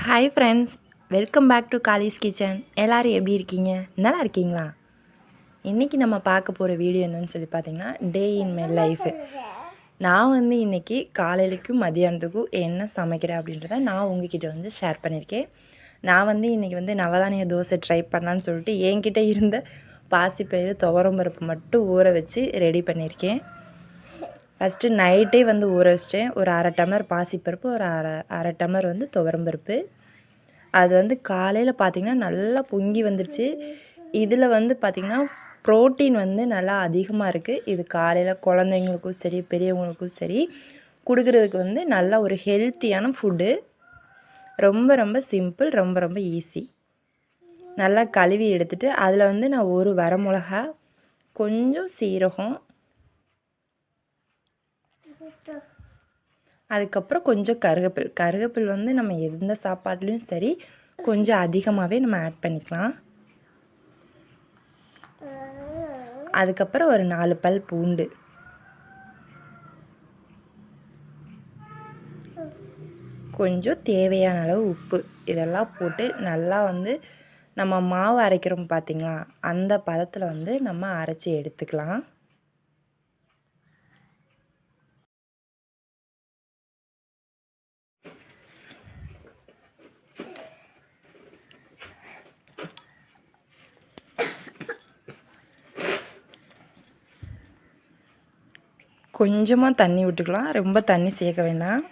Hi friends, welcome back to Kali's kitchen. எல்லோரும் எப்படி இருக்கீங்க? நல்லா இருக்கீங்களா? இன்றைக்கி நம்ம பார்க்க போகிற வீடியோ என்னன்னு சொல்லி பார்த்தீங்கன்னா, டே இன் மை லைஃபு. நான் இன்றைக்கி காலையிலைக்கும் மதியானத்துக்கும் என்ன சமைக்கிறேன் அப்படின்றத நான் உங்ககிட்ட ஷேர் பண்ணியிருக்கேன். நான் இன்றைக்கி நவதானிய தோசை ட்ரை பண்ணலான்னு சொல்லிட்டு என்கிட்ட இருந்த பாசிப்பயிறு துவரம்பருப்பு மட்டும் ஊற வச்சு ரெடி பண்ணியிருக்கேன். ஃபஸ்ட்டு நைட்டே ஊற வச்சிட்டேன். ஒரு அரை டம்ளர் பாசிப்பருப்பு, ஒரு அரை டம்ளர் துவரம்பருப்பு. அது காலையில் பார்த்திங்கன்னா நல்லா பொங்கி வந்துருச்சு. இதில் பார்த்திங்கன்னா ப்ரோட்டீன் நல்லா அதிகமாக இருக்குது. இது காலையில் குழந்தைங்களுக்கும் சரி, பெரியவங்களுக்கும் சரி கொடுக்குறதுக்கு நல்ல ஒரு ஹெல்த்தியான ஃபுட்டு. ரொம்ப ரொம்ப சிம்பிள், ரொம்ப ரொம்ப ஈஸி. நல்லா கழுவி எடுத்துகிட்டு அதில் நான் ஒரு வரமிளகா, கொஞ்சம் சீரகம், அதுக்கப்புறம் கொஞ்சம் கருவேப்பில் நம்ம எந்த சாப்பாட்லேயும் சரி கொஞ்சம் அதிகமாகவே நம்ம ஆட் பண்ணிக்கலாம். அதுக்கப்புறம் ஒரு 4 பல் பூண்டு, கொஞ்சம் தேவையான அளவு உப்பு, இதெல்லாம் போட்டு நல்லா நம்ம மாவு அரைக்கிறோம் பார்த்திங்களா, அந்த பதத்தில் நம்ம அரைச்சி எடுத்துக்கலாம். கொஞ்சமாக தண்ணி விட்டுக்கலாம், ரொம்ப தண்ணி சேர்க்க வேண்டாம்.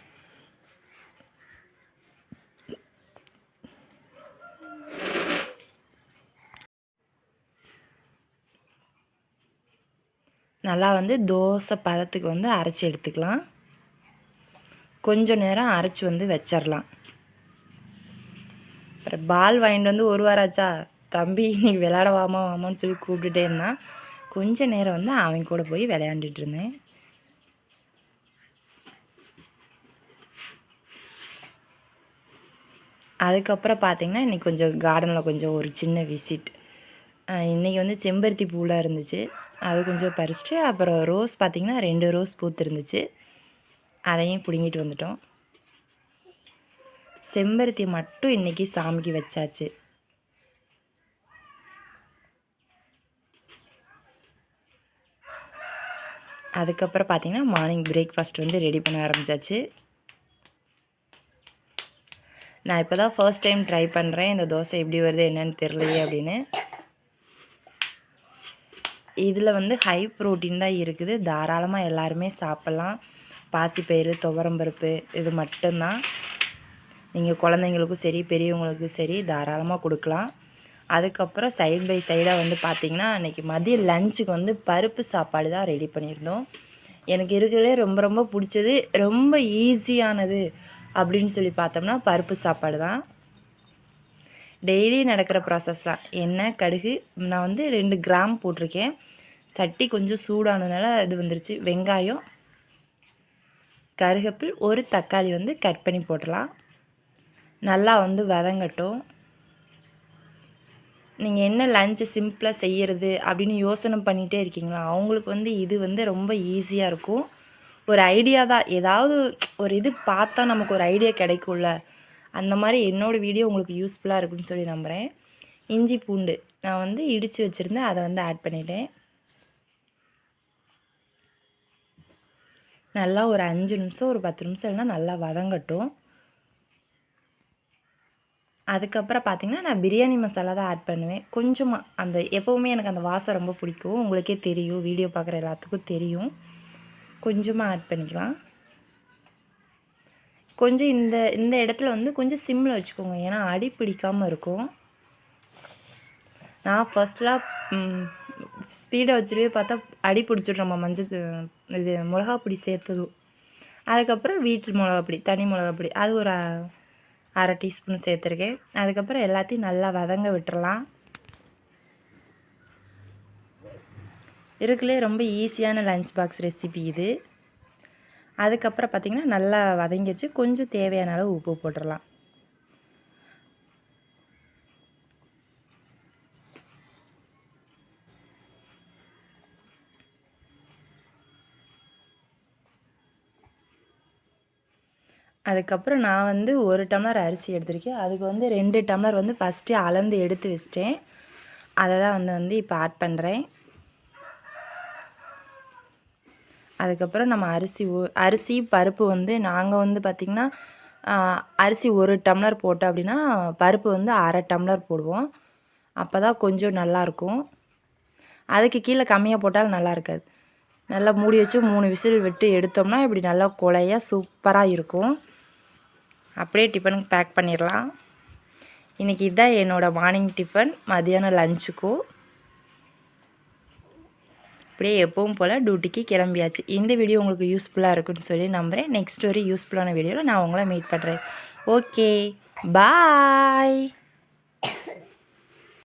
நல்லா தோசை பதத்துக்கு அரைச்சி எடுத்துக்கலாம். கொஞ்சம் நேரம் அரைச்சி வச்சிடலாம். அப்புறம் பால் வாங்கிட்டு ஒரு வாரம் ஆச்சா, தம்பி இன்றைக்கி விளையாட வாமான்னு சொல்லி கூப்பிட்டுட்டே இருந்தான். கொஞ்சம் நேரம் அவன் கூட போய் விளையாண்டுட்டு இருந்தேன். அதுக்கப்புறம் பார்த்திங்கன்னா இன்றைக்கி கொஞ்சம் கார்டனில் கொஞ்சம் ஒரு சின்ன விசிட். இன்றைக்கி செம்பருத்தி பூலாம் இருந்துச்சு, அது கொஞ்சம் பறிச்சுட்டு, அப்புறம் ரோஸ் பார்த்திங்கன்னா 2 ரோஸ் பூத்து இருந்துச்சு, அதையும் பிடுங்கிட்டு வந்துட்டோம். செம்பருத்தி மட்டும் இன்றைக்கி சாமிக்கு வச்சாச்சு. அதுக்கப்புறம் பார்த்திங்கன்னா மார்னிங் பிரேக்ஃபாஸ்ட் ரெடி பண்ண ஆரம்பித்தாச்சு. நான் இப்போ தான் ஃபர்ஸ்ட் டைம் ட்ரை பண்ணுறேன். இந்த தோசை எப்படி வருது என்னன்னு தெரியலையே அப்படின்னு. இதில் ஹை ப்ரோட்டீன் தான் இருக்குது, தாராளமாக எல்லாருமே சாப்பிட்லாம். பாசிப்பயிறு, துவரம்பருப்பு இது மட்டும்தான். நீங்கள் குழந்தைங்களுக்கும் சரி, பெரியவங்களுக்கும் சரி தாராளமாக கொடுக்கலாம். அதுக்கப்புறம் சைட் பை சைடாக பார்த்திங்கன்னா அன்றைக்கி மதியம் லஞ்சுக்கு பருப்பு சாப்பாடு தான் ரெடி பண்ணியிருந்தோம். எனக்கு இருக்கிறதே ரொம்ப ரொம்ப பிடிச்சது, ரொம்ப ஈஸியானது அப்படின்னு சொல்லி பார்த்தோம்னா பருப்பு சாப்பாடு தான். டெய்லி நடக்கிற ப்ராசஸ் தான். எண்ணெய், கடுகு, நான் 2 கிராம் போட்டிருக்கேன். சட்டி கொஞ்சம் சூடானதுனால இது வந்துருச்சு. வெங்காயம், கருவேப்பில், ஒரு தக்காளி கட் பண்ணி போடலாம். நல்லா வதங்கட்டும். நீங்கள் என்ன லஞ்சு சிம்பிளாக செய்கிறது அப்படின்னு யோசனை பண்ணிகிட்டே இருக்கீங்களா, அவங்களுக்கு இது ரொம்ப ஈஸியாக இருக்கும். ஒரு ஐடியா தான், ஏதாவது ஒரு இது பார்த்தா நமக்கு ஒரு ஐடியா கிடைக்கும்ல, அந்த மாதிரி என்னோடய வீடியோ உங்களுக்கு யூஸ்ஃபுல்லாக இருக்குன்னு சொல்லி நம்புகிறேன். இஞ்சி பூண்டு நான் இடித்து வச்சுருந்தேன், அதை ஆட் பண்ணிட்டேன். நல்லா ஒரு 5 நிமிஷம், ஒரு 10 நிமிஷம் இல்லைனா நல்லா வதங்கட்டும். அதுக்கப்புறம் பார்த்திங்கன்னா நான் பிரியாணி மசாலா தான் ஆட் பண்ணுவேன். கொஞ்சமாக அந்த எப்போவுமே எனக்கு அந்த வாசம் ரொம்ப பிடிக்கும், உங்களுக்கே தெரியும், வீடியோ பார்க்குற எல்லாத்துக்கும் தெரியும். கொஞ்சமாக ஆட் பண்ணிக்கலாம். கொஞ்சம் இந்த இந்த இடத்துல கொஞ்சம் சிம்மில் வச்சுக்கோங்க, ஏன்னா அடி பிடிக்காமல் இருக்கும். நான் ஃபஸ்ட்லாம் ஸ்பீடை வச்சுருவே பார்த்தா அடி பிடிச்சிட்றோம்மா மஞ்சள் இது மிளகா பொடி சேர்த்ததும். அதுக்கப்புறம் வீட்டு மிளகா பொடி, தனி மிளகா பொடி, அது ஒரு அரை டீஸ்பூன் சேர்த்துருக்கேன். அதுக்கப்புறம் எல்லாத்தையும் நல்லா வதங்க விட்டுறலாம். இருக்குல்லே ரொம்ப ஈஸியான லஞ்ச் பாக்ஸ் ரெசிபி இது. அதுக்கப்புறம் பார்த்திங்கன்னா நல்லா வதங்கிச்சு. கொஞ்சம் தேவையான அளவு உப்பு போட்டுடலாம். அதுக்கப்புறம் நான் வந்து 1 டம்ளர் அரிசி எடுத்திருக்கேன். அதுக்கு வந்து 2 டம்ளர் வந்து ஃபஸ்ட்டு அளந்து எடுத்து வச்சிட்டேன். அதை தான் வந்து இப்போ ஆட் பண்ணுறேன். அதுக்கப்புறம் நம்ம அரிசி பருப்பு வந்து நாங்கள் வந்து பார்த்திங்கன்னா அரிசி 1 டம்ளர் போட்டோம் அப்படின்னா பருப்பு வந்து 1/2 டம்ளர் போடுவோம். அப்போ தான் கொஞ்சம் நல்லாயிருக்கும். அதுக்கு கீழே கம்மியாக போட்டாலும் நல்லா இருக்காது. நல்லா மூடி வச்சு 3 விசில் விட்டு எடுத்தோம்னா இப்படி நல்லா கொலையாக சூப்பராக இருக்கும். அப்படியே டிஃபனுக்கு பேக் பண்ணிடலாம். இன்றைக்கி இதுதான் என்னோடய மார்னிங் டிஃபன், மதியானம் லஞ்சுக்கும். அப்படியே எப்பவும் போல் டியூட்டிக்கு கிளம்பியாச்சு. இந்த வீடியோ உங்களுக்கு யூஸ்ஃபுல்லாக இருக்குன்னு சொல்லி நம்புகிறேன். நெக்ஸ்ட் ஒரு யூஸ்ஃபுல்லான வீடியோவில் நான் உங்களை மீட் பண்ணுறேன். ஓகே, பாய்.